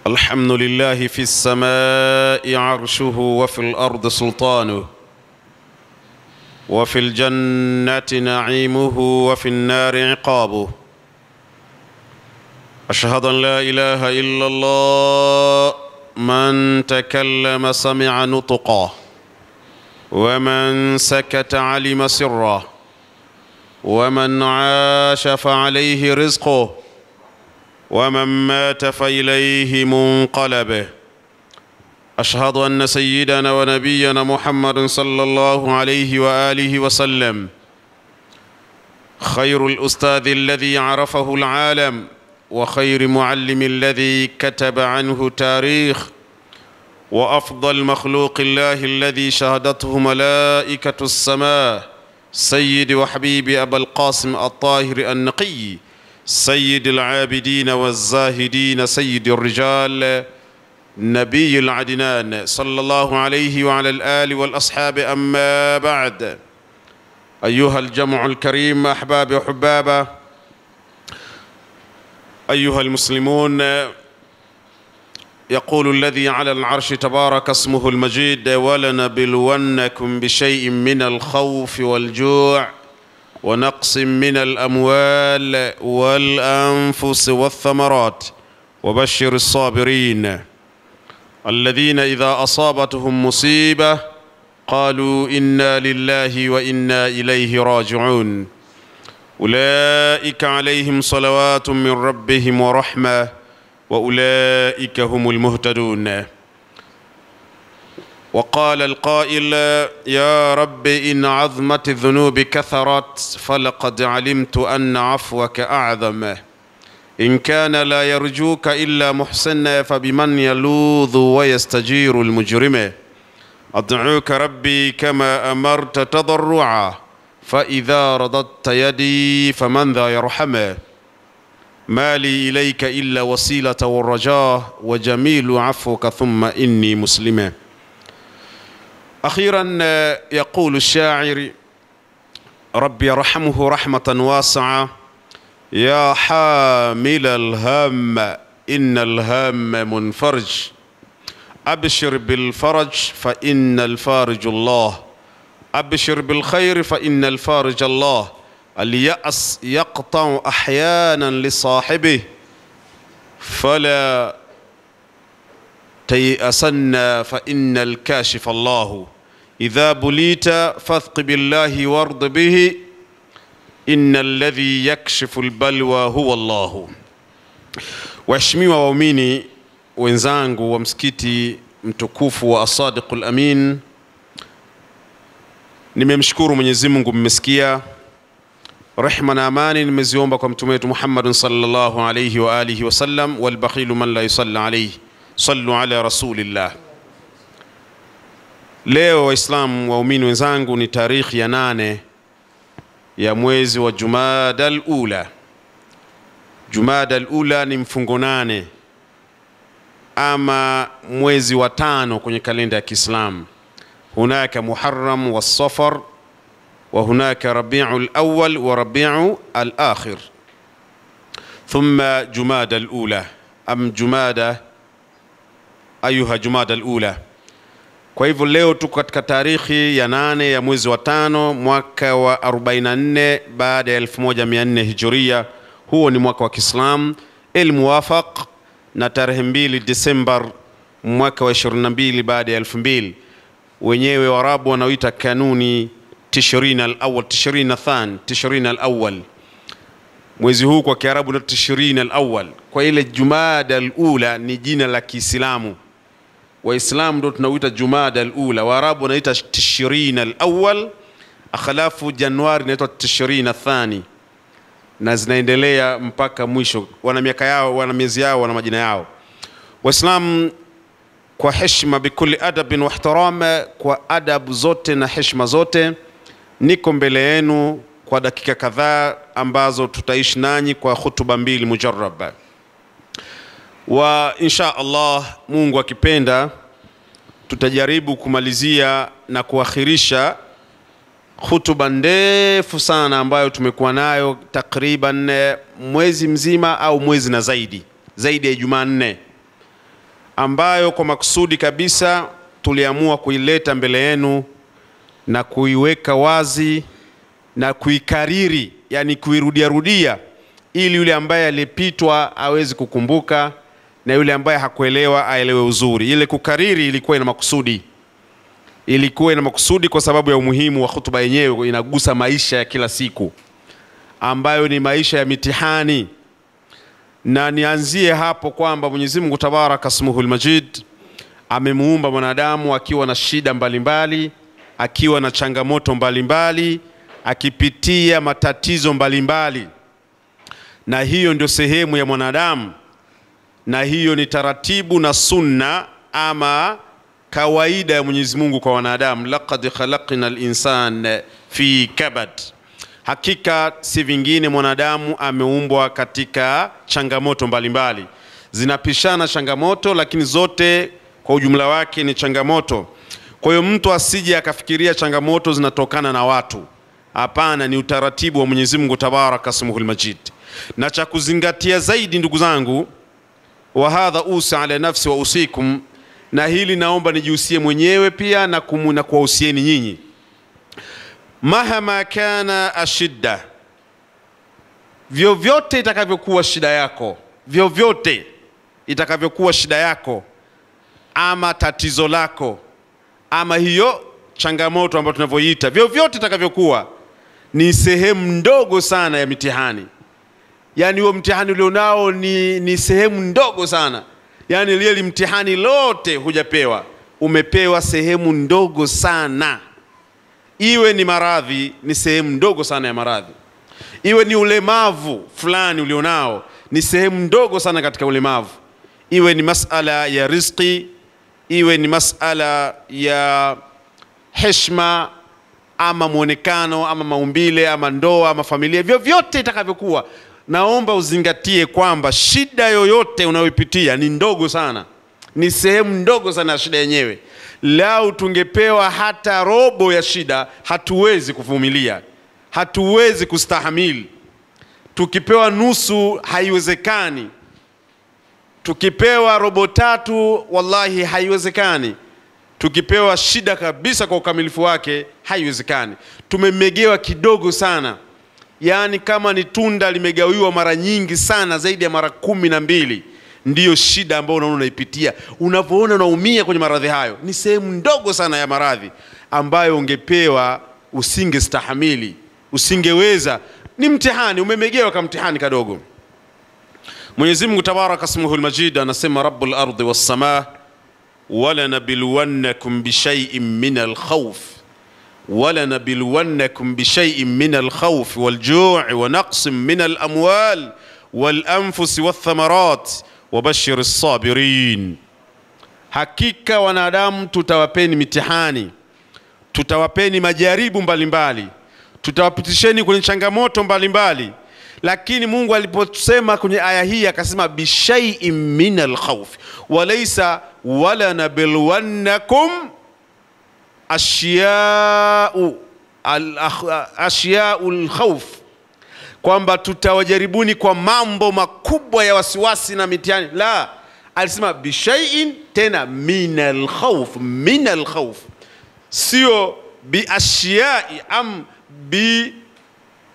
الحمد لله في السماء عرشه وفي الأرض سلطانه وفي الجنة نعيمه وفي النار عقابه. أشهد أن لا إله إلا الله، من تكلم سمع نطقه ومن سكت علم سره ومن عاش فعليه رزقه ومن مات فإليه منقلبه. أشهد أن سيدنا ونبينا محمد صلى الله عليه وآله وسلم خير الأستاذ الذي عرفه العالم، وخير معلم الذي كتب عنه تاريخ، وأفضل مخلوق الله الذي شهدته ملائكة السماء، سيد وحبيب أبا القاسم الطاهر النقي، سيد العابدين والزاهدين، سيد الرجال، نبي العدنان، صلى الله عليه وعلى الآل والأصحاب. أما بعد، أيها الجمع الكريم، أحباب وحبابة، أيها المسلمون، يقول الذي على العرش تبارك اسمه المجيد: ولنبلونكم بشيء من الخوف والجوع ونقص من الأموال والأنفس والثمرات وبشر الصابرين الذين إذا أصابتهم مصيبة قالوا إنا لله وإنا إليه راجعون. أولئك عليهم صلوات من ربهم ورحمة وأولئك هم المهتدون. وقال القائل: يا رب إن عظمت الذنوب كثرت فلقد علمت أن عفوك أعظم. إن كان لا يرجوك إلا محسن فبمن يلوذ ويستجير المجرم. أدعوك ربي كما أمرت تضرعا، فإذا رددت يدي فمن ذا يرحمه. ما لي إليك إلا وسيلة والرجاء وجميل عفوك ثم إني مسلم. أخيرا يقول الشاعر ربي يرحمه رحمة واسعة: يا حامل الهم إن الهم منفرج، أبشر بالفرج فإن الفارج الله، أبشر بالخير فإن الفارج الله. اليأس يقطع أحيانا لصاحبه فلا تيأسن فإن الكاشف الله. إذا بليت فاثق بالله وارض به، إن الذي يكشف البلوى هو الله. Waheshimiwa waumini wenzangu wa msikiti mtukufu wa As-Sadiqul Amin, nimemshukuru Mwenyezi Mungu, mmesikia. Rehma na amani nimeziomba kwa mtume wetu Muhammad sallallahu alayhi wa alihi wasallam, wal bakhilu man la yusalla alayhi, sallu ala rasulillah. Leo Waislamu waumini wenzangu, ni tarikhi ya 8 ya mwezi wa Jumada al-Ula. Jumada al-Ula ni mfungo 8 ama mwezi wa 5 kwenye kalenda ya Kiislamu. Hunaka Muharram wa Safar wa hunaka Rabi'ul Awwal wa Rabi'ul Akhir, thumma Jumada al-Ula am Jumada ayuha Jumada al-Ula. Kwa hivyo leo tuko katika tarikhi ya 8 ya mwezi wa 5 mwaka wa 44 baada ya 1400 Hijria. Huo ni mwaka wa Kiislamu muwafaq na tarehe 2 Disemba mwaka wa 22 baada ya 2000. Wenyewe Waarabu wanaoita kanuni Tishrin al-Awwal, Tishrin al-Than, Tishrin al-Awwal. Mwezi huu kwa Kiarabu ni Tishrin al-Awwal. Kwa ile Jumada al-Ula ni jina la Kiislamu. Waislamu ndio tunauita Jumada al-Ula, Waarabu wanaita Tishrin al-Awwal, akhalafu Januari inaitwa Tishrin al-Thani, na zinaendelea mpaka mwisho. Wana miaka yao, wana miezi yao, wana majina yao. Waislamu, kwa heshima, bikuli adabin wa ihtirama, kwa adabu zote na heshima zote, niko mbele yenu kwa dakika kadhaa ambazo tutaishi nanyi kwa khutuba 2 mujarraba. Wa insha Allah, Mungu akipenda, tutajaribu kumalizia na kuakhirisha khutuba ndefu sana ambayo tumekuwa nayo takriban mwezi mzima au mwezi na zaidi ya Ijumaa 4. ambayo kwa makusudi kabisa tuliamua kuileta mbele yenu na kuiweka wazi na kuikariri, yani kuirudia ili yule ambaye alipitwa aweze kukumbuka na yule ambaye hakuelewa aelewe uzuri. Ile kukariri ilikuwa ina makusudi. Ilikuwa ina makusudi kwa sababu ya umuhimu wa hutuba yenyewe, inagusa maisha ya kila siku ambayo ni maisha ya mitihani. Na nianzie hapo kwamba Mwenyezi Mungu Tabaraka Ismuhul Majid amemuumba mwanadamu akiwa na shida mbalimbali, akiwa na changamoto mbalimbali, akipitia matatizo mbalimbali. Na hiyo ndio sehemu ya mwanadamu, na hiyo ni taratibu na sunna ama kawaida ya Mwenyezi Mungu kwa wanadamu. Laqad khalaqna al-insana fi kabad. Hakika si vingine mwanadamu ameumbwa katika changamoto mbalimbali. Zinapishana changamoto, lakini zote kwa ujumla wake ni changamoto. Kwa hiyo mtu asije akafikiria changamoto zinatokana na watu. Hapana, ni utaratibu wa Mwenyezi Mungu Tabaraka Ismuhul Majid. Na cha kuzingatia zaidi ndugu zangu, wa hadha usi ala nafsi wa usikum, na hili naomba nijihusie mwenyewe pia na kuwahusieni nyinyi. Mahama kana ashidda, vyovyote itakavyokuwa shida yako, vyovyote itakavyokuwa shida yako ama tatizo lako ama hiyo changamoto ambayo tunavyoiita, vyovyote itakavyokuwa, ni sehemu ndogo sana ya mitihani. Yani huo mtihani ulionao ni sehemu ndogo sana. Yani lile mtihani lote hujapewa, umepewa sehemu ndogo sana. Iwe ni maradhi, ni sehemu ndogo sana ya maradhi. Iwe ni ulemavu fulani ulionao, ni sehemu ndogo sana katika ulemavu. Iwe ni masala ya riziki, iwe ni masala ya heshima ama muonekano ama maumbile ama ndoa ama familia, vyovyote itakavyokuwa, naomba uzingatie kwamba shida yoyote unayopitia ni ndogo sana. Ni sehemu ndogo sana ya shida yenyewe. Lau tungepewa hata robo ya shida, hatuwezi kuvumilia, hatuwezi kustahamili. Tukipewa nusu haiwezekani. Tukipewa robo tatu wallahi haiwezekani. Tukipewa shida kabisa kwa ukamilifu wake haiwezekani. Tumemegewa kidogo sana. Yani kama ni tunda limegawiwa mara nyingi sana, zaidi ya mara 12, ndiyo shida ambayo unaona unaipitia. Unavyoona unaumia kwenye maradhi hayo, ni sehemu ndogo sana ya maradhi ambayo ungepewa usingestahamili, usingeweza. Ni mtihani, umemegewa kama mtihani kadogo. Mwenyezi Mungu Tabaraka Ismuhul Majid anasema Rabbul ardi was samaa wala nabluwannakum bi shay'in min al-khawf ولنبلونكم بشيء من الخوف والجوع ونقص من الأموال والأنفس والثمرات وبشر الصابرين. Hakika wanadamu tutawapeni mitihani, tutawapeni majaribu mbalimbali, tutawapitisheni kwenye changamoto mbalimbali. Lakini Mungu aliposema kwenye aya hii akasema bishai'in min al-khawf, walaysa wala nabluwannakum ashiyaul khawf, kwamba tutawajaribuni kwa mambo makubwa ya wasiwasi na mitihani. La, alisema bishai'in tena minal khawf, minal khawf, sio bi ashiyai am bi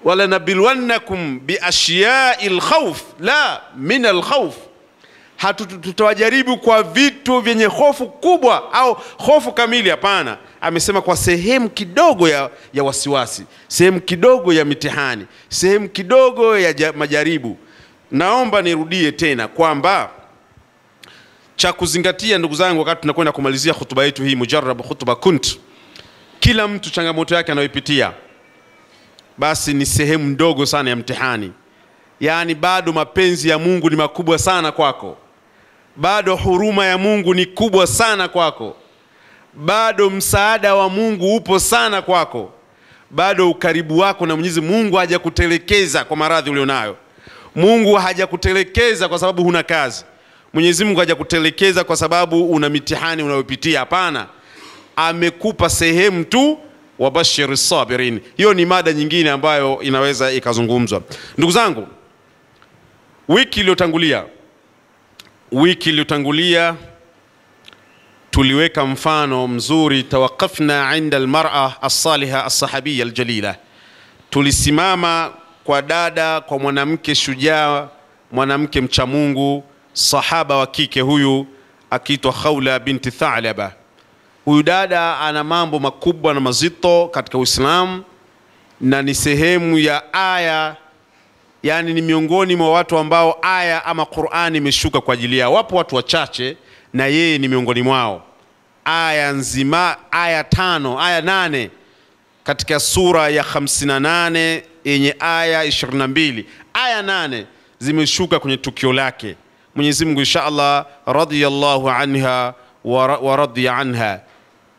wala nabilwannakum bi ashiya'il khawf, la, minal khawf. Tutawajaribu kwa vitu vyenye hofu kubwa au hofu kamili, hapana. Amesema kwa sehemu kidogo ya wasiwasi, sehemu kidogo ya mitihani, sehemu kidogo ya majaribu. Naomba nirudie tena kwamba cha kuzingatia ndugu zangu, wakati tunakwenda kumalizia hutuba yetu hii mujarrab hutuba kunt, kila mtu changamoto yake anayopitia basi ni sehemu ndogo sana ya mtihani. Yani bado mapenzi ya Mungu ni makubwa sana kwako, bado huruma ya Mungu ni kubwa sana kwako, bado msaada wa Mungu upo sana kwako, bado ukaribu wako na Mwenyezi Mungu hajakutelekeza kwa maradhi ulionayo. Mungu hajakutelekeza kwa sababu huna kazi. Mwenyezi Mungu hajakutelekeza kwa sababu una mitihani unayopitia, hapana. Amekupa sehemu tu, wabashir sabirin. Hiyo ni mada nyingine ambayo inaweza ikazungumzwa. Ndugu zangu, wiki iliyotangulia tuliweka mfano mzuri, tawaqafna inda almar'a as-saliha as-sahabiyya al-jalila. Tulisimama kwa dada, kwa mwanamke shujaa, mwanamke mcha Mungu, sahaba wa kike huyu akiitwa Khawla binti Tha'laba. Huyu dada ana mambo makubwa na mazito katika Uislamu na ni sehemu ya aya, yani ni miongoni mwa watu ambao aya ama Qur'ani imeshuka kwa ajili yao. Wapo watu wachache na yeye ni miongoni mwao. Aya nzima, aya 8 katika sura ya 58 yenye aya 22, aya 8 zimeshuka kwenye tukio lake. Mwenyezi Mungu inshallah radiyallahu anha wa radiya anha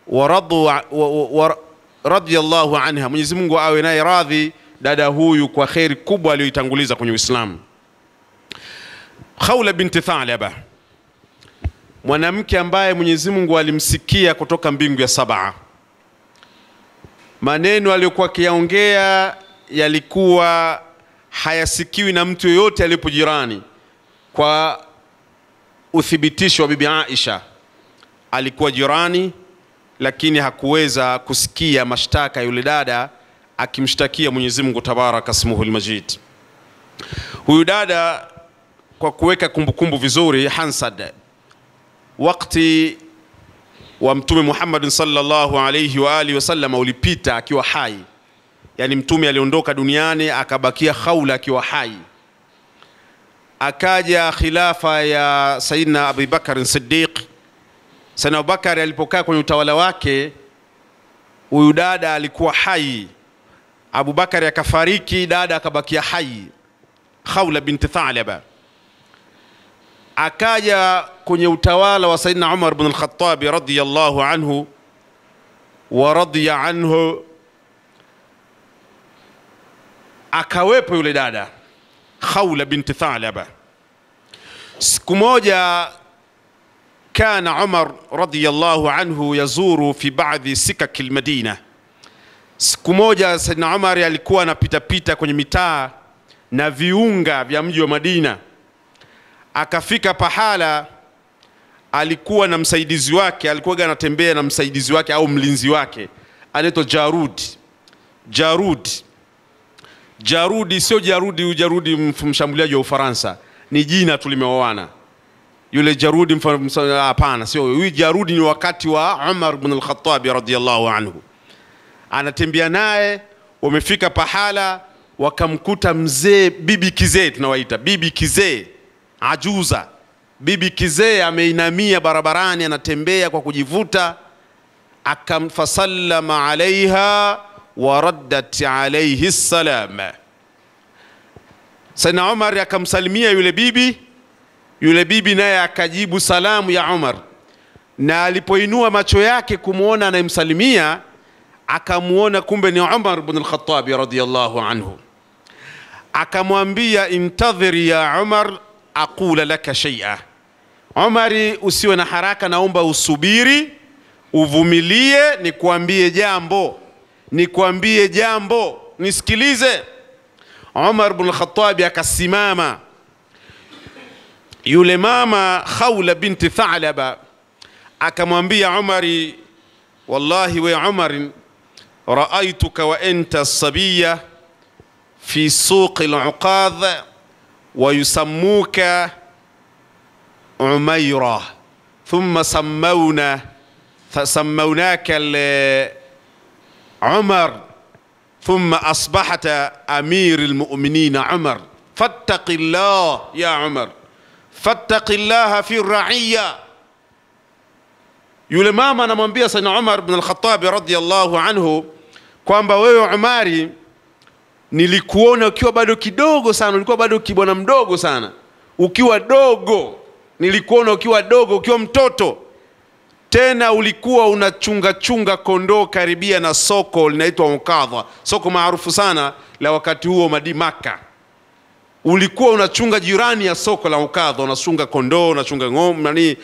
wa radiyallahu anha, Mwenyezi Mungu awe naye radhi dada huyu kwa khairi kubwa aliyoitanguliza kwenye Uislamu. Khawla binti Tha'laba, mwanamke ambaye Mwenyezi Mungu alimsikia kutoka mbingu ya 7. Maneno aliyokuwa akiyaongea yalikuwa hayasikiwi na mtu yoyote alipo jirani. Kwa uthibitisho wa bibi Aisha, alikuwa jirani lakini hakuweza kusikia mashtaka yule dada akimshtakia Mwenyezi Mungu tabaraka ismuhul majid. Huyu dada kwa kuweka kumbukumbu vizuri, Hansad wakati wa Mtume Muhammad sallallahu alayhi wa alihi wasallam ulipita akiwa hai, yani Mtume aliondoka duniani akabakia Khawla akiwa hai. Akaja khilafa ya Sayyidina Abu Bakar Siddiq. Sayyidina Abu Bakar alipokaa kwenye utawala wake, huyu dada alikuwa hai. Abu Bakar akafariki, dada akabakia hai, Khawla binti Tha'laba. Akaja kwenye utawala wa Sayyidina Umar ibn al-Khattab radiyallahu anhu wa radiya anhu, akawepo yule dada Khawla binti Tha'laba. Siku moja kana Umar radiyallahu anhu yazuru fi ba'dhi sikak al-Madina. Siku moja Sayyidina Umar alikuwa anapita kwenye mitaa na viunga vya mji wa Madina. Akafika pahala, alikuwa na msaidizi wake, alikuwa anatembea na msaidizi wake au mlinzi wake anaitwa Jarudi sio Jarudi mshambuliaji wa Ufaransa, ni jina tulimeoana. Yule Jarudi hapana, sio huyu. Jarudi ni wakati wa Umar ibn al-Khattab radiyallahu anhu. Anatembea naye, wamefika pahala wakamkuta mzee, bibi kizee tunawaita, bibi kizee ajuza. Bibi kizee ameinamia barabarani, anatembea kwa kujivuta. Akamfasallama alaiha wa raddat alayhi salam. Sayyidina Umar akamsalimia yule bibi naye akajibu salamu ya Umar. Na alipoinua macho yake kumuona anayemsalimia, akamuona kumbe ni Umar ibn al-Khattab radiyallahu anhu. Akamwambia, intadhiri ya Umar aqula laka shay'a. Umari, usiwe na haraka, naomba usubiri, uvumilie, nikwambie jambo, nisikilize. Umar ibn al-Khattab akasimama. Yule mama Khawla binti Tha'laba akamwambia Umari, wallahi we Umar, ra'aytuka wa anta sabiyya fi suq al-Uqadh wa yusammuka Umayra thumma sammawnaka Umar thumma asbahata amir al-mu'minin Umar fattaqillah ya Umar fattaqillaha fi ar-ra'iyya. Yule mama anamwambia Sayyidina Umar ibn al-Khattab radiyallahu anhu kwamba wewe Umari, nilikuona ukiwa bado kidogo sana, ulikuwa bado kibwana mdogo sana, ukiwa dogo, nilikuona ukiwa dogo, ukiwa mtoto. Tena ulikuwa unachunga kondoo karibia na soko linaitwa Uqadha, soko maarufu sana la wakati huo Makkah. Ulikuwa unachunga jirani ya soko la Uqadha, unachunga kondoo, unachunga ng'ombe,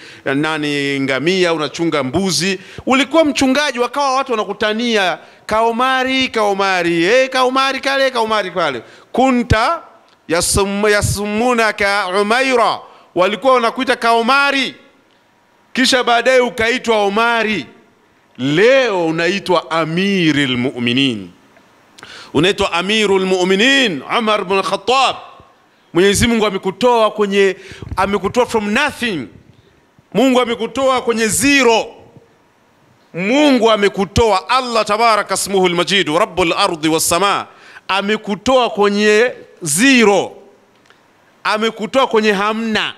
ngamia, unachunga mbuzi. Ulikuwa mchungaji, wakawa watu wanakutania Kaumari, Kaumari kale. Kunta yasummunaka Umayra, walikuwa wanakuita Kaumari. kisha baadaye ukaitwa Omari. Leo unaitwa Amirul Mu'minin, unaitwa Amirul Mu'minin Umar ibn Khattab. Mwenyezi Mungu amekutoa from nothing. Mungu amekutoa kwenye zero. Mungu amekutoa, Allah tabaraka ismuhul majid rabbul ardi was samaa, amekutoa kwenye zero, amekutoa kwenye hamna,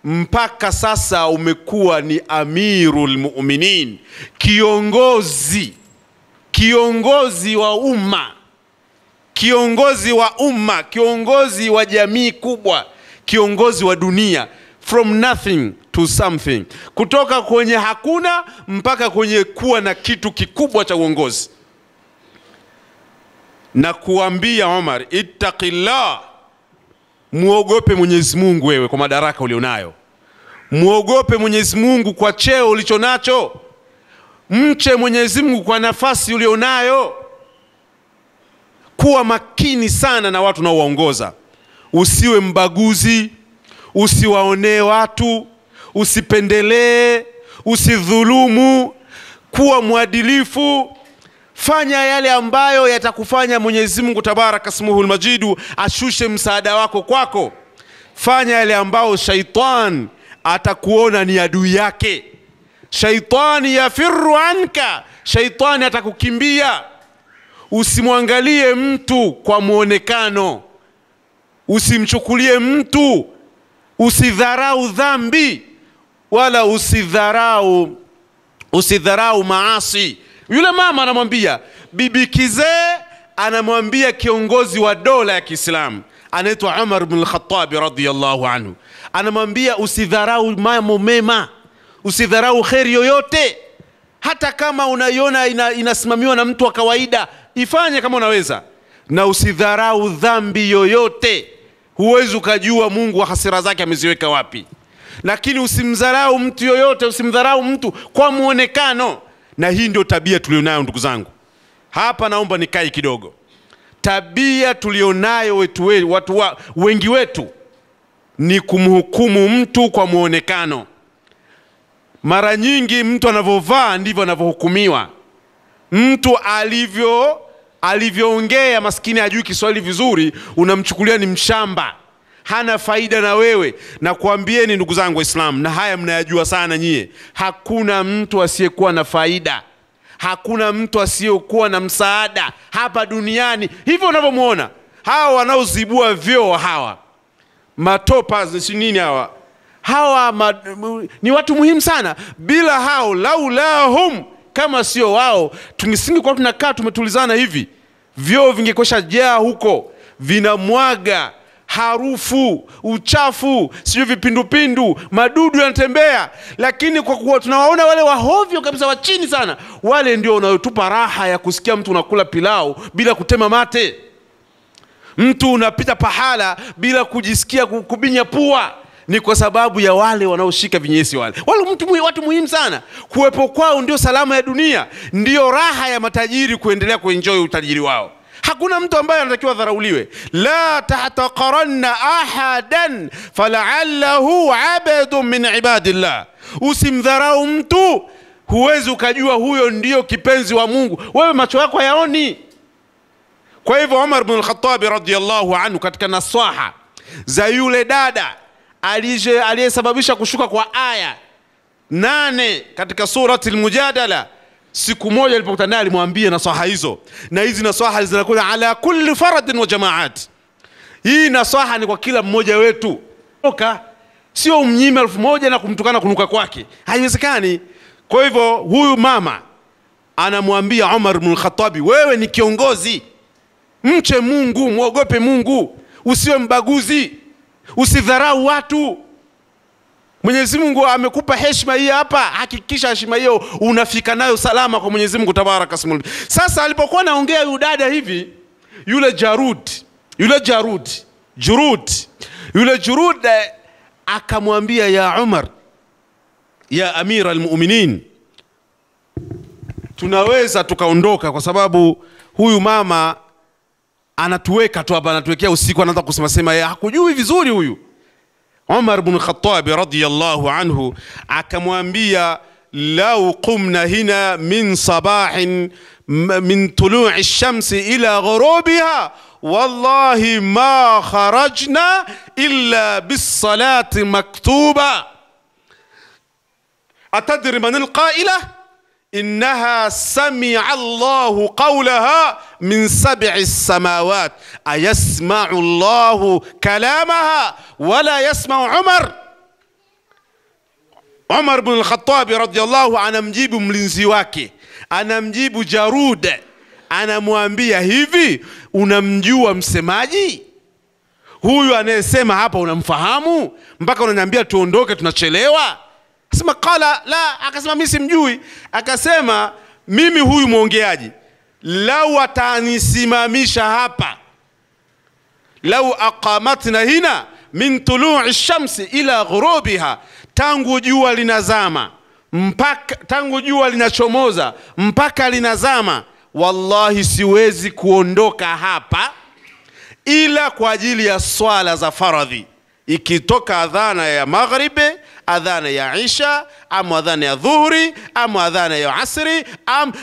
mpaka sasa umekuwa ni Amirul Mu'minin, kiongozi wa umma, kiongozi wa jamii kubwa, kiongozi wa dunia. From nothing to something, kutoka kwenye hakuna mpaka kwenye kuwa na kitu kikubwa cha uongozi. Na kuambia Omar, ittaqillah, muogope Mwenyezi Mungu wewe kwa madaraka ulionayo. Muogope Mwenyezi Mungu kwa cheo ulichonacho. Mche Mwenyezi Mungu kwa nafasi ulionayo. Kuwa makini sana na watu unaowaongoza. Usiwe mbaguzi, usiwaonee watu, usipendelee, usidhulumu, kuwa mwadilifu. Fanya yale ambayo yatakufanya Mwenyezi Mungu tabaraka ismuhul majidu ashushe msaada wako kwako. Fanya yale ambayo shaitan atakuona ni adui yake. Shaitani yafirru anka, shaitani atakukimbia. Usimwangalie mtu kwa muonekano, usimchukulie mtu, usidharau dhambi wala usidharau maasi. Yule mama anamwambia, bibi kizee anamwambia kiongozi wa dola ya Kiislamu anaitwa Umar ibn al-Khattab radhiyallahu anhu, anamwambia usidharau mambo mema, usidharau khairi yoyote. Hata kama unaiona inasimamiwa na mtu wa kawaida, ifanye kama unaweza, na usidharau dhambi yoyote. Huwezi ukajua Mungu wa hasira zake ameziweka wapi. Lakini usimdharau mtu yoyote, usimdharau mtu kwa muonekano. Na hii ndio tabia tulionayo ndugu zangu. Hapa naomba nikae kidogo. Tabia tulionayo wengi wetu ni kumhukumu mtu kwa muonekano. Mara nyingi mtu anavovaa ndivyo anavohukumiwa. Mtu alivyoongea, maskini hajui Kiswahili vizuri, unamchukulia ni mshamba, hana faida na wewe. Na kuambieni ndugu zangu Waislamu, na haya mnayajua sana nyie, hakuna mtu asiyekuwa na faida, hakuna mtu asiyekuwa na msaada hapa duniani. Hivyo unavyomuona hawa wanaozibua vyoo, hawa matopa nini, hawa ni watu muhimu sana. Bila hao, laulahum, kama sio wao, tungisingekuwa tunakaa tumetulizana hivi. Vyoo vingekosha jaa huko, vinamwaga harufu, uchafu, sio vipindupindu, madudu yanatembea. Lakini kwa kuwa tunawaona wale wahovyo kabisa, wa chini sana, wale ndio wanaotupa raha ya kusikia mtu unakula pilau bila kutema mate, mtu unapita pahala bila kujisikia kubinya pua. Ni kwa sababu ya wale wanaoshika vinyesi. Wale watu muhimu sana. Kuwepo kwao ndio salama ya dunia, ndio raha ya matajiri kuendelea kuenjoy utajiri wao. Hakuna mtu ambaye anatakiwa dharauliwe. La tahtaqaranna ahadan fala'allahu 'abdun min ibadillah. Usimdharau mtu, huwezi ukajua huyo ndio kipenzi wa Mungu, wewe macho yako hayaoni. Kwa hivyo Umar ibn al-Khattab radhiyallahu anhu, katika nasaha za yule dada aliyesababisha kushuka kwa aya 8 katika surati al-Mujadala, siku moja alipokutana naye alimwambia nasaha hizo. Na hizi nasaha zinakuwa ala kulli faradin wa jamaat. Hii nasaha ni kwa kila mmoja wetu. Sio umnyime 1000 na kumtukana kunuka kwake, haiwezekani. Kwa hivyo huyu mama anamwambia Umar ibn al-Khattab, wewe ni kiongozi, mche Mungu, muogope Mungu, usiwe mbaguzi, usidharau watu. Mwenyezi Mungu amekupa heshima hii hapa, hakikisha heshima hiyo unafika nayo salama kwa Mwenyezi Mungu tabaraka ismuhu. Sasa alipokuwa anaongea yule dada hivi, yule Jurud akamwambia, ya Umar, ya Amir al-Mu'minin, tunaweza tukaondoka kwa sababu huyu mama anatuweka tu hapa, anatuwekea usiku, anaanza kusema hakujui vizuri huyu. Umar ibn Khattab radiyallahu anhu akamwambia, lau qumna hina min sabahin min tulu'i ash-shamsi ila ghurubiha wallahi ma kharajna illa bis-salati maktuba. Atadri man al-qaila innaha sami'a Allahu qawlaha min sab'i as-samawat ayasma'u Allahu kalamaha wala yasma'u Umar. Umar ibn al-Khattab radiyallahu anamjibu mlinzi wake, anamjibu Jarud, anamwambia hivi, unamjua msemaji huyu anayesema hapa, unamfahamu mpaka unaniambia tuondoke tunachelewa? Akasema qala la, akasema mimi simjui. Akasema mimi huyu mwongeaji lau atanisimamisha hapa, lau aqamatna hina min tulu'i ash-shamsi ila ghurubiha, tangu jua linazama mpaka tangu jua linachomoza mpaka linazama, wallahi siwezi kuondoka hapa ila kwa ajili ya swala za faradhi. Ikitoka adhana ya maghribi, adhana ya isha, ama adhana ya dhuhuri, ama adhana ya asri,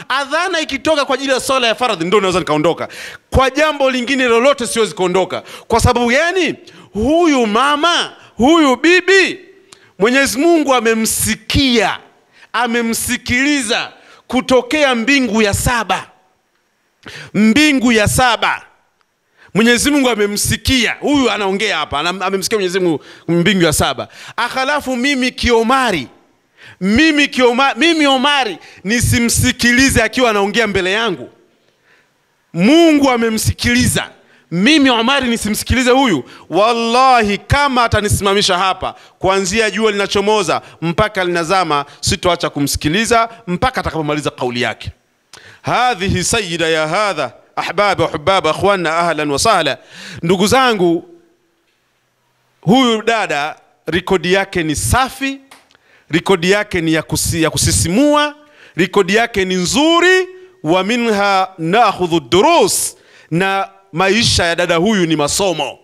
adhana ikitoka kwa ajili ya swala ya faradhi ndio naweza nikaondoka. Kwa jambo lingine lolote siwezi kuondoka. Kwa sababu gani? Huyu mama, huyu bibi, Mwenyezi Mungu amemsikia, amemsikiliza kutokea mbingu ya 7. Mbingu ya 7 Mwenyezi Mungu amemsikia. Huyu anaongea hapa, amemsikia Mwenyezi Mungu mbingu ya 7. Akhalafu mimi Omari nisimsikilize akiwa anaongea mbele yangu? Mungu amemsikiliza, mimi Omari nisimsikilize huyu? Wallahi kama atanisimamisha hapa kuanzia jua linachomoza mpaka linazama, sitoacha kumsikiliza mpaka atakapomaliza kauli yake. Hadhihi sayyida ya hadha ahbab wa hubab akhwana ahlan wa sahla. Ndugu zangu, huyu dada rekodi yake ni safi, rekodi yake ni ya kusisimua, rekodi yake ni nzuri. Wa minha na'khudhu durus, na maisha ya dada huyu ni masomo,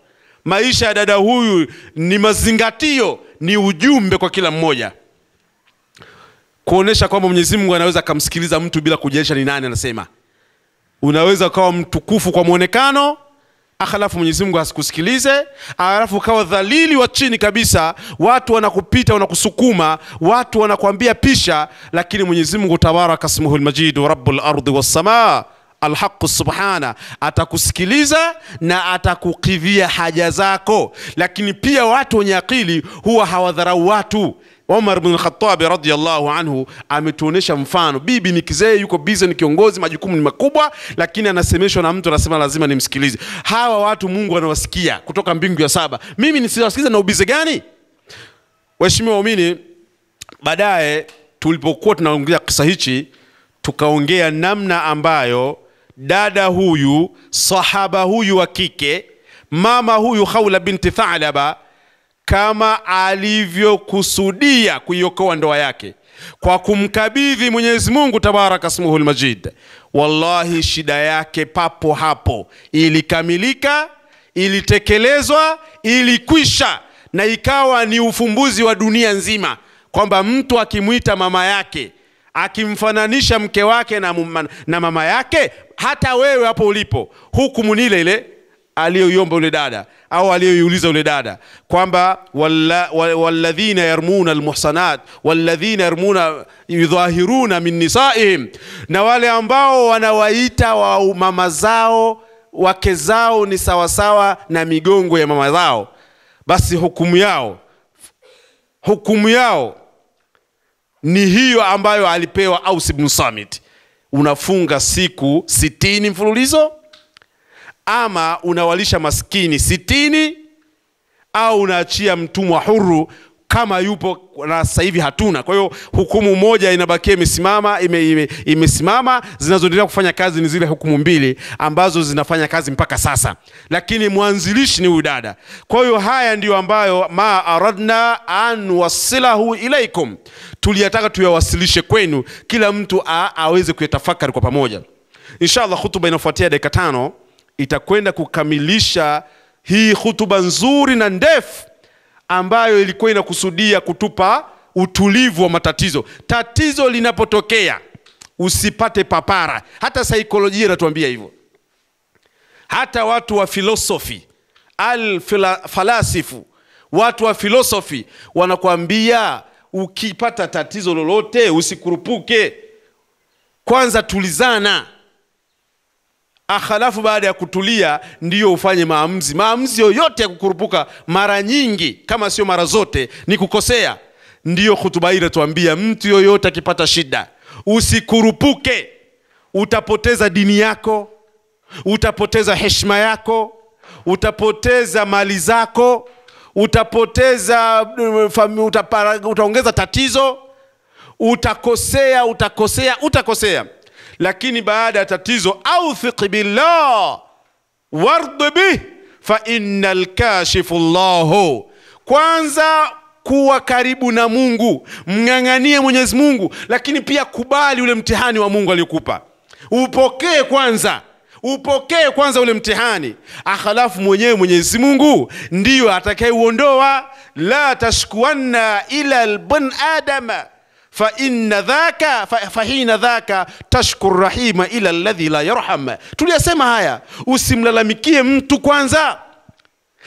maisha ya dada huyu ni mazingatio, ni ujumbe kwa kila mmoja, kuonesha kwamba Mwenyezi Mungu anaweza kumsikiliza mtu bila kujalisha ni nani anasema. Unaweza kuwa mtukufu kwa muonekano, akhalafu Mwenyezi Mungu asikusikilize, alafu ukawa dhalili wa chini kabisa, watu wanakupita, wanakusukuma, watu wanakuambia pisha, lakini Mwenyezi Mungu tabaraka ismuhul majid rabbul ardi was samaa alhaq subhana atakusikiliza na atakukidhia haja zako. Lakini pia watu wenye akili huwa hawadharau watu. Umar ibn Khattab radiyallahu anhu ametuonesha mfano. Bibi ni kizee, yuko busy, ni kiongozi, majukumu ni makubwa, lakini anasemeshwa na mtu anasema lazima nimsikilize. Hawa watu Mungu anawasikia kutoka mbingu ya 7. Mimi nisiwasikilize na ubize gani? Waheshimiwa waumini, baadaye tulipokuwa tunaongea kisa hichi, tukaongea namna ambayo dada huyu, sahaba huyu wa kike, mama huyu Khawla binti Tha'laba, kama alivyokusudia kuiokoa ndoa yake kwa kumkabidhi Mwenyezi Mungu tabaraka ismuhul majid, wallahi shida yake papo hapo ilikamilika, ilitekelezwa, ilikwisha, na ikawa ni ufumbuzi wa dunia nzima, kwamba mtu akimuita mama yake, akimfananisha mke wake na mama yake, hata wewe hapo ulipo hukumu ni ile ile aliyoiomba ule dada au aliyoiuliza ule dada, kwamba walladhina yarmuna almuhsanat walladhina yarmuna yudhahiruna min nisaihim, na wale ambao wanawaita wa mama zao, wake zao ni sawasawa na migongo ya mama zao, basi hukumu yao ni hiyo ambayo alipewa Aus ibn Samit. Unafunga siku 60 mfululizo, ama unawalisha maskini 60, au unaachia mtumwa huru kama yupo, na sasa hivi hatuna. Kwa hiyo hukumu moja inabakia imesimama, zinazoendelea kufanya kazi ni zile hukumu 2 ambazo zinafanya kazi mpaka sasa, lakini mwanzilishi ni huyu dada. Kwa hiyo haya ndiyo ambayo ma aradna an wasilahu ilaikum, tuliyataka tuyawasilishe kwenu, kila mtu aweze kuyatafakari kwa pamoja. Inshallah hutuba inafuatia dakika 5 itakwenda kukamilisha hii hutuba nzuri na ndefu ambayo ilikuwa inakusudia kutupa utulivu wa matatizo. Tatizo linapotokea usipate papara. Hata saikolojia inatuambia hivyo. Hata watu wa philosophy, falasifu, watu wa philosophy wanakuambia ukipata tatizo lolote usikurupuke. Kwanza tulizana. Halafu baada ya kutulia ndiyo ufanye maamuzi. Maamuzi yoyote ya kukurupuka mara nyingi, kama sio mara zote, ni kukosea. Ndiyo hutuba hii inatuambia mtu yoyote akipata shida usikurupuke. Utapoteza dini yako, utapoteza heshima yako, utapoteza mali zako, utaongeza tatizo, utakosea. Lakini baada ya tatizo, awthiq billah wardi bih fa innal kashifu Allah. Kwanza kuwa karibu na Mungu, mng'ang'anie Mwenyezi Mungu, lakini pia kubali ule mtihani wa Mungu aliyokupa. Upokee kwanza ule mtihani, halafu mwenyewe Mwenyezi Mungu ndiyo atakayeuondoa. La tashkuanna ila ibn adam fa inna dhaka fahina dhaka tashkur rahima ila alladhi la yarham. Tuliyasema haya, usimlalamikie mtu kwanza.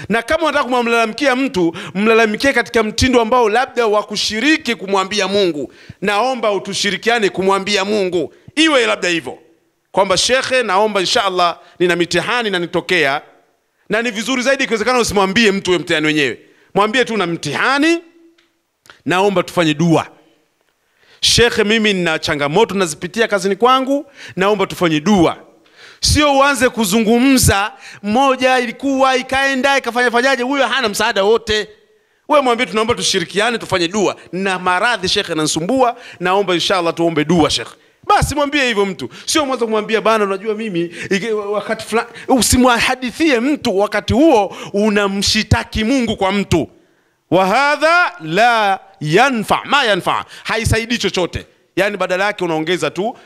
Na kama unataka kumlalamikia mtu, mlalamikie katika mtindo ambao labda wa kushiriki kumwambia Mungu. Naomba utushirikiane kumwambia Mungu. Iwe labda hivyo, kwamba shekhe, naomba inshallah nina mitihani na nitokea. Na ni vizuri zaidi ikiwezekana usimwambie mtu wewe mtihani wenyewe. Mwambie tu na mtihani, naomba tufanye dua. Shekhe, mimi nina changamoto nazipitia kazini kwangu, naomba tufanye dua. Sio uanze kuzungumza moja ilikuwa ikaenda ikafanyaje, huyo hana msaada wote. Wewe mwambie tunaomba tushirikiane tufanye dua. Na maradhi shekhe nanisumbua, naomba inshallah tuombe dua shekhe. Basi mwambie hivyo mtu. Sio mwanzo kumwambia bana unajua mimi wakati fulani. Usimhadithie mtu wakati huo unamshitaki Mungu kwa mtu. Wa hadha la yanfa, ma yanfa, haisaidii chochote. Yani badala yake unaongeza tu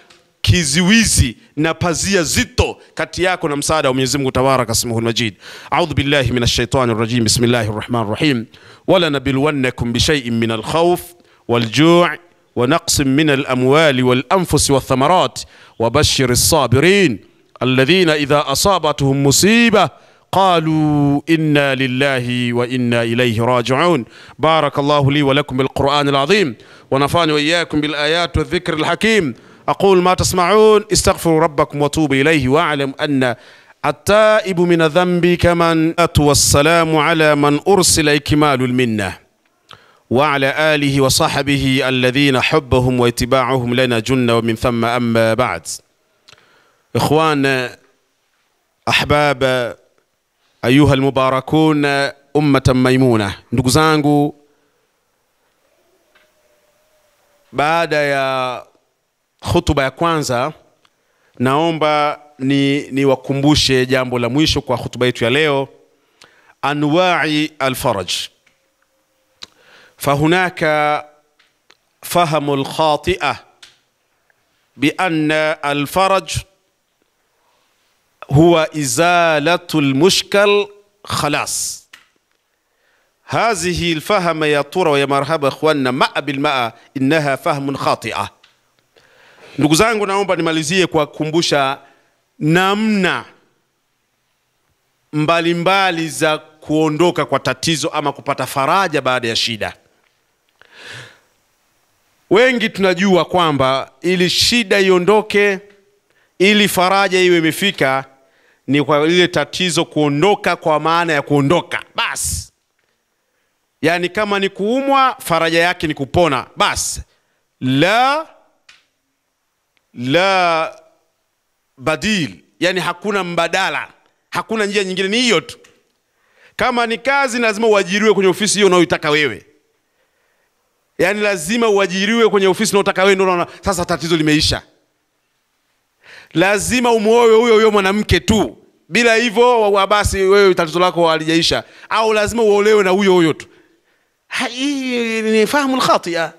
kiziwizi na pazia zito kati yako na msaada wa Mwenyezi Mungu Tabaraka Ismuhul Majid. A'udhu billahi minash shaitanir rajim. Bismillahir rahmanir rahim. Wala nabilwannakum bi shay'in min al-khawf wal-ju' wa naqsin min al-amwali wal-anfusi wath-thamarat wa bashshiris sabirin alladhina idha asabatuhum musibah قالوا إنا لله وإنا إليه راجعون. بارك الله لي ولكم بالقرآن العظيم ونفعني وإياكم بالآيات والذكر الحكيم. أقول ما تسمعون، استغفروا ربكم وتوبوا إليه واعلم أن التائب من الذنب كمن أتى. والسلام على من أرسل إكمال المنة وعلى آله وصحبه الذين حبهم واتباعهم لنا جنة ومن ثم أما بعد. إخوان أحباب أيها المباركون أمة ميمونة. ndugu zangu, baada ya hutuba ya kwanza naomba niwakumbushe jambo la mwisho kwa hutuba yetu ya leo. Anwa'i al-faraj. Fahunaka fahamu al-khati'a bi anna al-faraj هو إزالة المشكل خلاص. هذه الفهم يا ترى ويا مرحبا اخواننا ماء بالماء إنها فهم خاطئة. ndugu zangu, naomba nimalizie kwa kukumbusha namna mbalimbali za kuondoka kwa tatizo ama kupata faraja baada ya shida. Wengi tunajua kwamba ili shida iondoke, ili faraja iwe imefika, ni kwa ile tatizo kuondoka, kwa maana ya kuondoka basi. Yani kama ni kuumwa, faraja yake ni kupona basi. La badil, yani hakuna mbadala, hakuna njia nyingine, ni hiyo tu. Kama ni kazi, lazima uajiriwe kwenye ofisi hiyo unayotaka wewe. Yani lazima uajiriwe kwenye ofisi unayotaka wewe, ndio unaona sasa tatizo limeisha. Lazima umuoe huyo mwanamke tu, bila hivyo basi wewe tatizo lako halijaisha. Au lazima uolewe na huyo tu. Hii ni fahamu khati'a.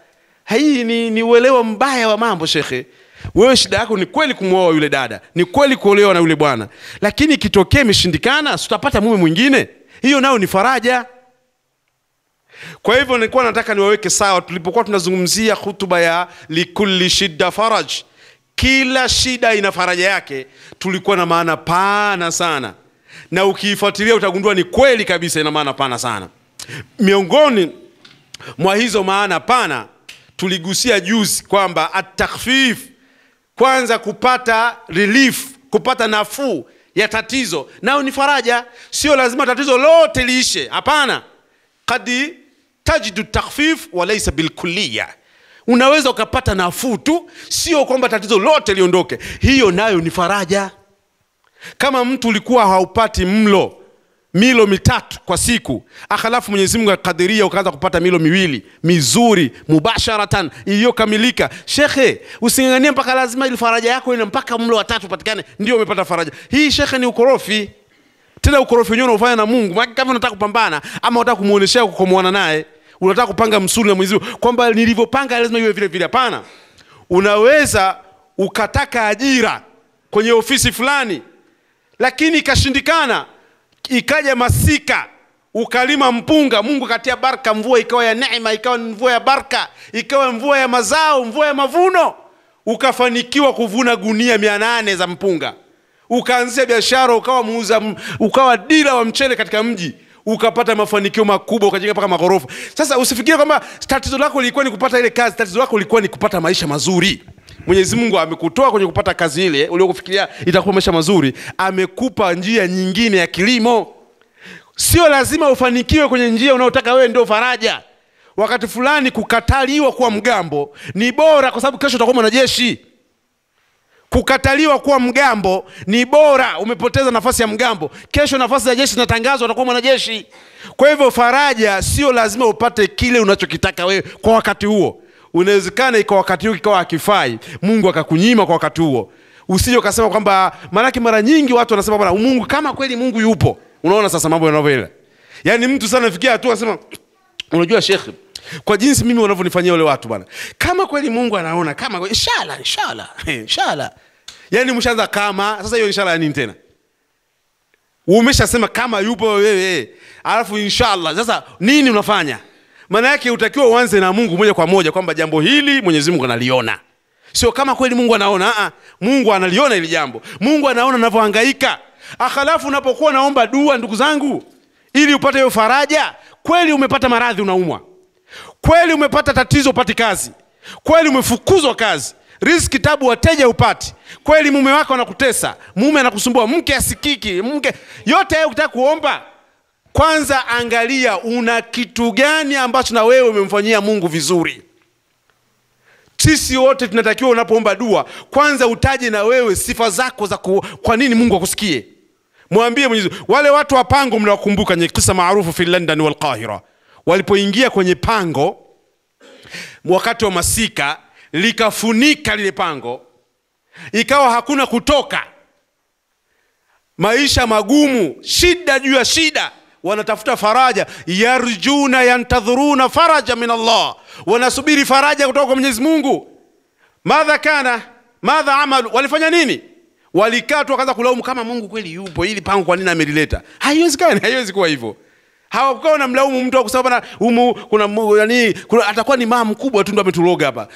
Hii ni uelewa mbaya wa mambo shekhe. Wewe shida yako ni kweli kumuoa yule dada, ni kweli kuolewa na yule bwana, lakini kitokee imeshindikana, utapata mume mwingine, hiyo nao ni faraja. Kwa hivyo nilikuwa nataka niwaweke sawa. Tulipokuwa tunazungumzia hutuba ya likulli shidda faraj, kila shida ina faraja yake, tulikuwa na maana pana sana, na ukiifuatilia utagundua ni kweli kabisa ina maana pana sana. Miongoni mwa hizo maana pana tuligusia juzi kwamba at-takhfif, kwanza kupata relief, kupata nafuu ya tatizo, nao ni faraja. Sio lazima tatizo lote liishe, hapana. Qad tajidu takhfif wa laysa bilkulliya, unaweza ukapata nafuu tu, sio kwamba tatizo lote liondoke. Hiyo nayo ni faraja. Kama mtu ulikuwa haupati milo 3 kwa siku, akhalafu Mwenyezi Mungu akadiria ukaanza kupata milo 2 mizuri mubasharatan iliyokamilika, shekhe, usinganganie mpaka lazima ile faraja yako ina mpaka mlo wa 3 upatikane ndio umepata faraja. Hii shekhe ni ukorofi. Tena ukorofi wenyewe unafanya na Mungu. Maana kama unataka kupambana ama unataka kumuoneshea kukomoana naye, unataka kupanga msuli na Mwenyezi Mungu kwamba nilivyopanga lazima iwe vile vile, hapana. Unaweza ukataka ajira kwenye ofisi fulani, lakini ikashindikana, ikaja masika, ukalima mpunga, Mungu katia baraka, mvua ikawa ya neema, ikawa mvua ya baraka, ikawa mvua ya mazao, mvua ya mavuno, ukafanikiwa kuvuna gunia 800 za mpunga, ukaanzia biashara, ukawa muuza, ukawa dila wa mchele katika mji, ukapata mafanikio makubwa, ukajenga paka magorofa. Sasa usifikirie kwamba tatizo lako lilikuwa ni kupata ile kazi, tatizo lako lilikuwa ni kupata maisha mazuri. Mwenyezi Mungu amekutoa kwenye kupata kazi ile uliokufikiria itakuwa maisha mazuri, amekupa njia nyingine ya kilimo. Sio lazima ufanikiwe kwenye njia unayotaka wewe ndio faraja. Wakati fulani kukataliwa kuwa mgambo ni bora, kwa sababu kesho utakuwa mwanajeshi. Kukataliwa kuwa mgambo ni bora, umepoteza nafasi ya mgambo, kesho nafasi ya jeshi inatangazwa, utakuwa mwanajeshi. Kwa hivyo faraja sio lazima upate kile unachokitaka wewe kwa wakati huo. Unawezekana ikawa wakati huo ikawa hakifai, Mungu akakunyima kwa wakati huo. Usije ukasema kwamba, maana mara nyingi watu wanasema bwana Mungu, kama kweli Mungu yupo. Unaona sasa mambo yanavyoenda. Yaani mtu sana fikia hatua anasema, unajua shekhi, kwa jinsi mimi wanavyonifanyia wale watu bwana, kama kweli Mungu anaona, kama inshallah. Yaani mshaanza kama, sasa hiyo inshallah nini tena? Umeshasema kama yupo wewe, alafu inshallah. Sasa nini unafanya? Maana yake utakiwa uanze na Mungu moja kwa moja kwamba jambo hili Mwenyezi Mungu analiona. Sio kama kweli Mungu anaona, Mungu analiona hili jambo. Mungu anaona ninavyohangaika. Akhalafu unapokuwa naomba dua, ndugu zangu, ili upate hiyo faraja, kweli umepata maradhi unaumwa, kweli umepata tatizo upate kazi, kweli umefukuzwa kazi, riziki tabu wateja upati, kweli mume wako anakutesa, mume anakusumbua, mke asikiki, yote hayo ukitaka kuomba, kwanza angalia una kitu gani ambacho na wewe umemfanyia Mungu vizuri. Sisi wote tunatakiwa unapoomba dua, kwanza utaje na wewe sifa zako za kwa nini Mungu akusikie. Mwambie Mwenyezi, wale watu wa pango mnawakumbuka nye kisa maarufu fi London wal Qahira. Walipoingia kwenye pango wakati wa masika, likafunika lile pango, ikawa hakuna kutoka. Maisha magumu, shida juu ya shida, wanatafuta faraja, yarjuna yantadhuruna faraja min Allah, wanasubiri faraja kutoka kwa Mwenyezi Mungu. Madha amalu, walifanya nini? Walikaa tu wakaanza kulaumu, kama Mungu kweli yupo, hili pango kwa nini amelileta? Haiwezi kuwa hivyo. Hawakuwa na mlaumu mtu kusema bana kuna atakuwa ni mama mkubwa tu ndo ametuloga hapa.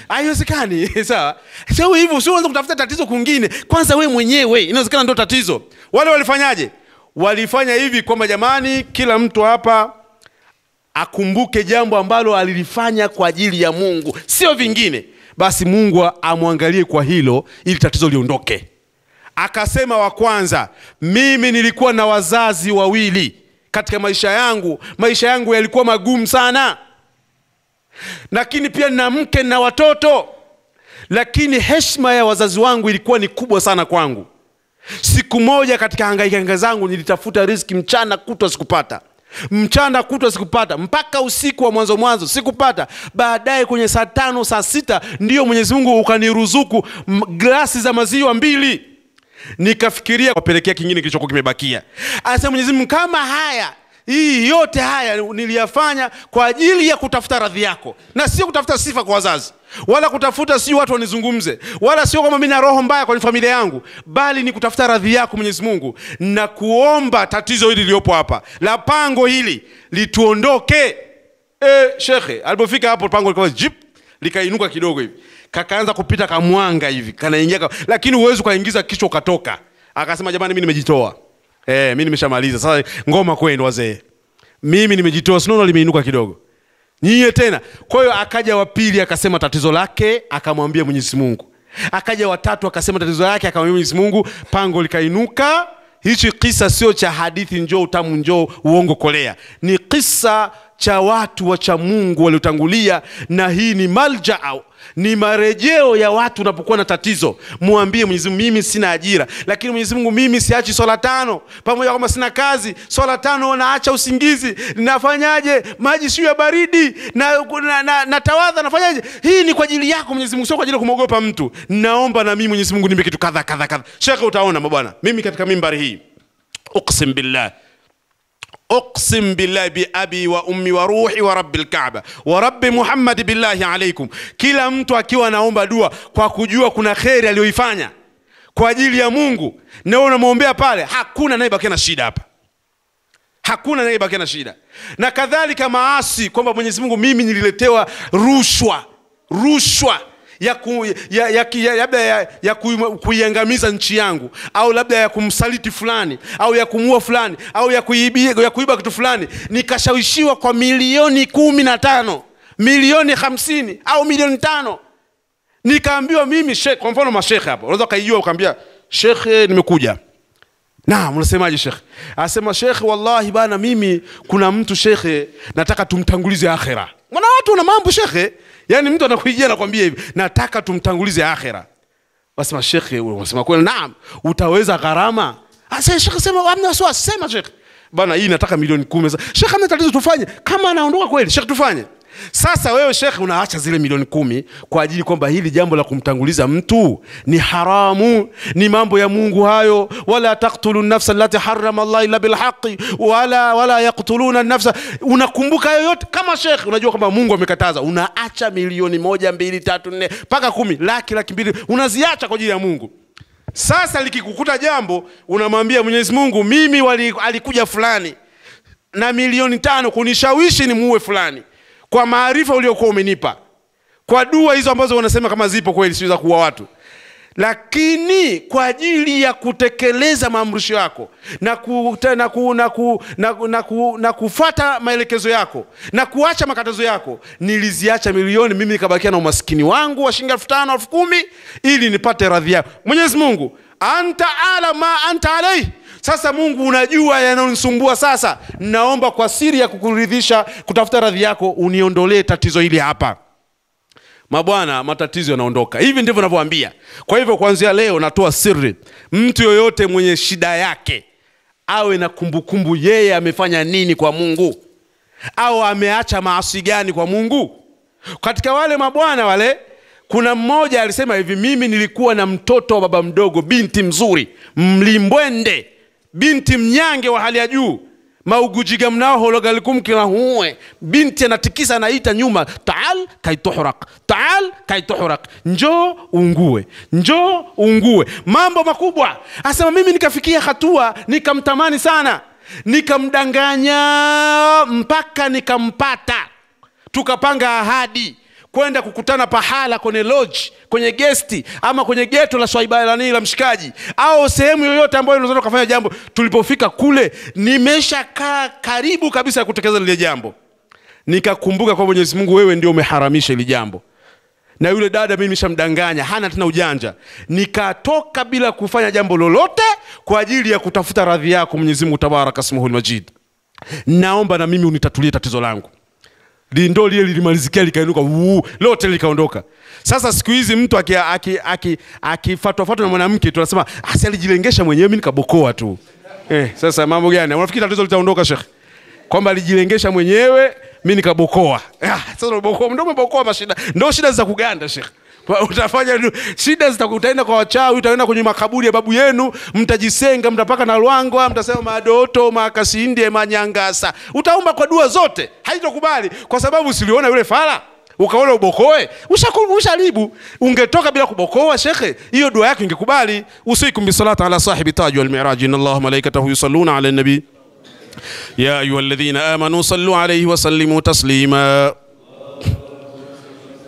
Haiwezekani. Sawa? Sio hivyo, sio unaweza kutafuta tatizo kwingine. Kwanza wewe mwenyewe inawezekana ndio tatizo. Wale walifanyaje? Walifanya hivi kwamba jamani, kila mtu hapa akumbuke jambo ambalo alilifanya kwa ajili ya Mungu, sio vingine. Basi Mungu amwangalie kwa hilo ili tatizo liondoke. Akasema wa kwanza, mimi nilikuwa na wazazi wawili katika maisha yangu yalikuwa magumu sana. Lakini pia na mke na watoto. Lakini heshima ya wazazi wangu ilikuwa ni kubwa sana kwangu. Siku moja katika hangaika zangu nilitafuta riziki mchana kutwa sikupata. Mpaka usiku wa mwanzo sikupata. Baadaye kwenye saa 5 saa 6 ndio Mwenyezi Mungu ukaniruzuku glasi za maziwa 2. Nikafikiria wapelekea kingine kilichokuwa kimebakia. Anasema Mwenyezi Mungu, kama hii yote haya niliyafanya kwa ajili ya kutafuta radhi yako, na sio kutafuta sifa kwa wazazi, wala kutafuta sio watu wanizungumze, wala sio kama mimi na roho mbaya kwa familia yangu, bali ni kutafuta radhi yako Mwenyezi Mungu, na kuomba tatizo hili liliopo hapa la pango hili lituondoke. Shekhe alipofika hapo pango likawa jip likainuka kidogo hivi. Kakaanza kupita kamwanga hivi, kanaingia lakini uwezo kaingiza kichwa ukatoka. Akasema jamani mimi nimejitoa. Mimi nimeshamaliza. Sasa ngoma kwenu wazee. Mimi nimejitoa, sinono limeinuka kidogo. Nyie tena. Kwa hiyo akaja wa pili akasema tatizo lake, akamwambia Mwenyezi Mungu. Akaja wa tatu akasema tatizo lake, akamwambia Mwenyezi Mungu, pango likainuka. Hichi kisa sio cha hadithi njoo utamu njoo uongo kolea. Ni kisa cha watu wacha Mungu waliotangulia, na hii ni malja'u, ni marejeo ya watu unapokuwa na tatizo. Muambie Mwenyezi Mungu mimi sina ajira, lakini Mwenyezi Mungu mimi siachi swala 5, pamoja kama sina kazi, swala 5 naacha usingizi, ninafanyaje? Maji sio ya baridi na tawadha nafanyaje? Hii ni kwa ajili yako Mwenyezi Mungu, sio kwa ajili ya kumogopa mtu. Naomba na mimi Mwenyezi Mungu nipe kitu kadha kadha kadha. Shekhe utaona mabwana, mimi katika mimbari hii uqsim billah أقسم بالله بأبي وأمي وروحي ورب الكعبة ورب محمد بالله عليكم. Kila mtu akiwa anaomba dua kwa kujua kuna khairi aliyoifanya kwa ajili ya Mungu, na unamwombea pale, hakuna anayebaki na shida hapa. Hakuna anayebaki na shida. Na kadhalika maasi, kwamba Mwenyezi Mungu mimi nililetewa rushwa ya kuiangamiza nchi yangu, au labda ya kumsaliti fulani, au ya kumuua fulani, au ya kuiba kitu fulani, nikashawishiwa kwa milioni 15, milioni 50 au milioni 5. Nikaambiwa mimi Sheikh, kwa mfano mashekhe hapa unaweza kaijua ukaambia Sheikh nimekuja. Naam, unasemaje Sheikh? Asema Sheikh wallahi bana mimi kuna mtu Sheikh nataka tumtangulize akhera. Mbona watu wana mambo Sheikh? Yani mtu anakuijia anakuambia hivi, nataka tumtangulize akhera. Wasema Sheikh, unasema kweli? Naam. Utaweza gharama? Asa Sheikh sema hamna wasiwasi, sema Sheikh. Bana hii nataka milioni 10. Sheikh hamna tatizo tufanye. Kama anaondoka kweli Sheikh tufanye. Sasa wewe Sheikh unaacha zile milioni 10 kwa ajili kwamba hili jambo la kumtanguliza mtu ni haramu, ni mambo ya Mungu hayo. Wala taqtulu an-nafsa allati harrama Allah illa bil haqqi wala yaqtuluna an-nafsa. Unakumbuka yoyote kama Sheikh unajua kwamba Mungu amekataza, unaacha milioni 1 2 3 4 mpaka 10 laki 2 unaziacha kwa ajili ya Mungu. Sasa likikukuta jambo unamwambia Mwenyezi Mungu mimi alikuja fulani na milioni 5 kunishawishi ni muue fulani, kwa maarifa uliokuwa umenipa, kwa dua hizo ambazo wanasema kama zipo kweli siweza kuua watu, lakini kwa ajili ya kutekeleza maamrisho yako na kufuata maelekezo yako na kuacha makatazo yako, niliziacha milioni, mimi nikabakia na umaskini wangu wa shilingi 5,000 au 10,000 ili nipate radhi yako. Mwenyezi Mungu, anta ala ma anta alai. Sasa Mungu unajua yanayonisumbua, sasa naomba kwa siri ya kukuridhisha, kutafuta radhi yako, uniondolee tatizo hili hapa. Mabwana, matatizo yanaondoka. Hivi ndivyo ninavyowaambia. Kwa hivyo kuanzia leo natoa siri, mtu yoyote mwenye shida yake awe na kumbukumbu yeye amefanya nini kwa Mungu, au ameacha maasi gani kwa Mungu. Katika wale mabwana wale, kuna mmoja alisema hivi, mimi nilikuwa na mtoto wa baba mdogo, binti mzuri, mlimbwende, binti mnyange wa hali ya juu, maugujiga mnao hologalikum kila huwe, binti anatikisa anaita nyuma, taal kaituhurak, njoo ungue, mambo makubwa. Asema mimi nikafikia hatua nikamtamani sana, nikamdanganya mpaka nikampata, tukapanga ahadi kwenda kukutana pahala kwenye lodge, kwenye guesti, ama kwenye geto la swaiba la mshikaji, au sehemu yoyote ambayo unaweza kufanya jambo. Tulipofika kule, nimeshakaa karibu kabisa ya kutekeleza lile jambo, nikakumbuka kwa Mwenyezi Mungu, wewe ndio umeharamisha ile jambo, na yule dada mimi nimeshamdanganya, hana tena ujanja. Nikatoka bila kufanya jambo lolote kwa ajili ya kutafuta radhi yako Mwenyezi Mungu tabaraka ismuhul majid. Naomba na mimi unitatulie tatizo langu. Ndio lile lilimalizikia likainuka, lote likaondoka. Sasa siku hizi mtu akifatwa na mwanamke tunasema asalijilengesha mwenyewe, mimi nikabokoa tu. Sasa mambo gani? Unafikiri tatizo litaondoka Sheikh? Kwamba alijilengesha mwenyewe, mimi nikabokoa. Sasa unabokoa, ndio umebokoa mashida. Ndio shida za kuganda Sheikh. Utafanya shida zitakutaenda kwa wachawi, utaenda kwenye makaburi ya babu yenu, mtajisenga, mtapaka na lwangwa, mtasema madoto, makasinde, manyangasa. Utaomba kwa dua zote, haitokubali kwa sababu usiliona yule fala, ukaona ubokoe, ushalibu. Ungetoka bila kubokoa Shekhe, hiyo dua yako ingekubali. Usikum bisalata ala sahibi taji wal mi'raj, inna Allaha malaikatahu yusalluna ala nabi يا أيها الذين آمنوا صلوا عليه وسلموا تسليما.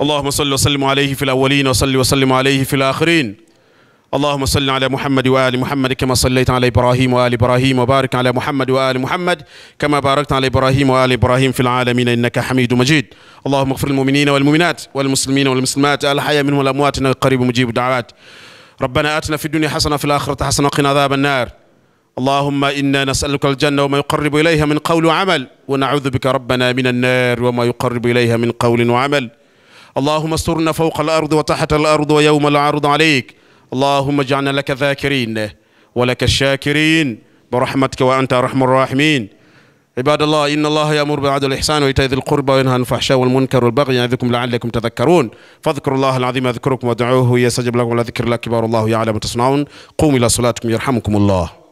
اللهم صل وسلم عليه في الأولين وصل وسلم عليه في الآخرين. اللهم صل على محمد وآل محمد كما صليت على إبراهيم وآل إبراهيم، وبارك على محمد وآل محمد كما باركت على إبراهيم وآل إبراهيم في العالمين إنك حميد مجيد. اللهم اغفر للمؤمنين والمؤمنات والمسلمين والمسلمات الأحياء منهم والأموات إنك قريب مجيب الدعوات. ربنا آتنا في الدنيا حسنة وفي الآخرة حسنة وقنا عذاب النار. اللهم إنا نسألك الجنة وما يقرب إليها من قول وعمل، ونعوذ بك ربنا من النار وما يقرب إليها من قول وعمل. اللهم استرنا فوق الأرض وتحت الأرض ويوم العرض عليك. اللهم اجعلنا لك ذاكرين ولك الشاكرين برحمتك وأنت أرحم الراحمين. عباد الله، إن الله يأمر بالعدل والإحسان وإيتاء ذي القربى وينهى عن الفحشاء والمنكر والبغي يعظكم لعلكم تذكرون. فاذكروا الله العظيم يذكركم وادعوه يستجب لكم، ولذكر الله كبار الله يعلم ما تصنعون. قوموا إلى صلاتكم يرحمكم الله.